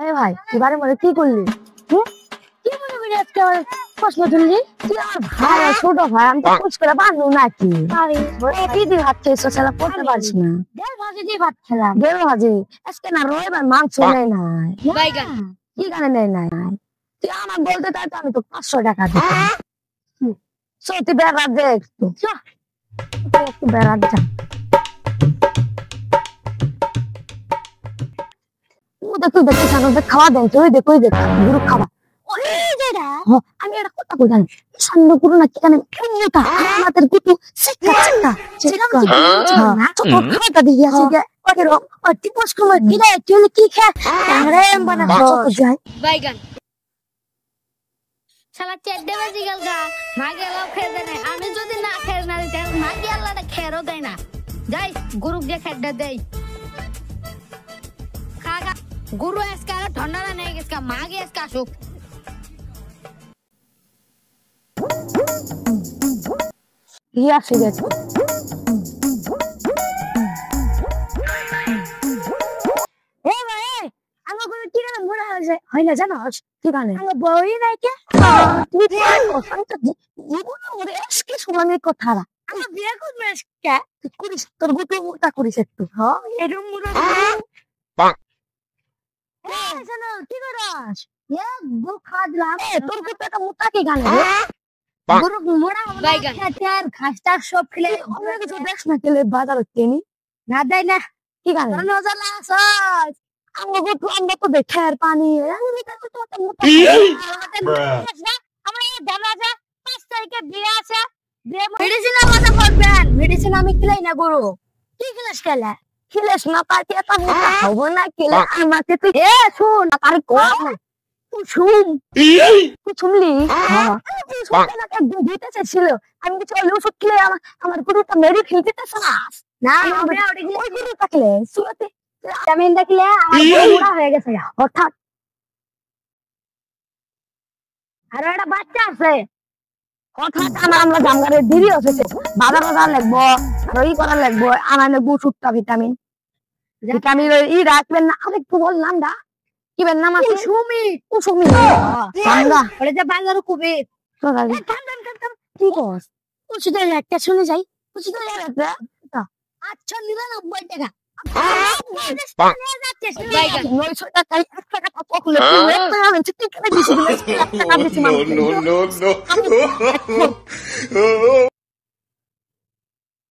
এই ভাই এবারে মনে কি করলি? কি মনে করি আজকে আমার প্রশ্ন তুললি? তুই আমার ভাই ছোট ভাই, আমি তো খোঁজ করে বাঁধবো নাকি? কি দিয়ে ভাত খেয়েছো? সেটা করতে পারিস না। দেড় ভাজি দিয়ে ভাত খেলাম। দেড় ভাজি আজকে না রবিবার, মাংস নেই নাই। কি গানে নেই নাই? তুই আমার বলতে তাই তো আমি তো 500 টাকা দিতাম। সত্যি বেড়াত দে একটু, একটু বেড়াত যা। তুই দেখছিস খাওয়া দেন, তুই দেখ ওই দেখ গুরু খাওয়া। আমি একটা কথা কই জানি, সামনে গুরু না কি জানি মোটা আমাদের গুটু শিক্ষা শিক্ষা খাওয়াটা দিয়ে আসি যে ওকে টিপস কুমার কি রে তুই কি খা আরে বানা যায় বাইগান শালা চেড্ডে বাজি গেলগা মাগে লাও খেয়ে দেনে আমি যদি না খেয়ে না দিতে মাগে আল্লাহটা খেরো দেয় না যাই গুরু যে খেড্ডা দেই খাগা গুরু এসকা ঠান্ডা না নেই इसका মাগে এসকা সুখ ইয়া আসে গেছে হয় না জানোস কি গানে আমার বই নাই কে তুই আজকে শুনানি কথা আমার বিয়ে করবে আজকে তুই করিস তোর গুটো মোটা করিস একটু হ্যাঁ এরকম মোটা জানো কি করস গো খা দিলাম তোর গুটোটা মোটা কি গানে গরু মোটা বাইগান ঘাসটা সব খেলে অনেক কিছু দেখ না খেলে বাজার কেনি না দেয় না কি গানে নজর লাগাস আমরা তো দেখে আর পানি আমার এই দাদা 5 তারিখে বিয়ে আছে মেডিসিন আমাদের করবেন মেডিসিন আমি খেলাই না গরু কি খেলাস খেলাস না পারতে এত মোটা হবো না খেলে আমাকে তুই শুন তার কম কুসুম কুসুমলি একদিন দিতে চাইছিল আমি কিছু ওষুধ খেলে আমার গরুটা মেরে ফেলতে চাস না ওই গরু থাকলে শুনতে জামিন দেখলে আমার বুড়া হয়ে গেছে হঠাৎ আর একটা বাচ্চা আছে হঠাৎ আমরা জামগারের দেরি হচ্ছে বাজার লাগবো আর ই করা লাগবো আমার লাগবো ওষুধটা ভিটামিন ভিটামিন ই রাখবেন না আরেকটু বললাম না কি বের নাম আছে কুসুমি কুসুমি আমরা ওরে যে বাজারে কুবে কি বস ওষুধের একটা শুনে যাই ওষুধের একটা আচ্ছা 99 টাকা no.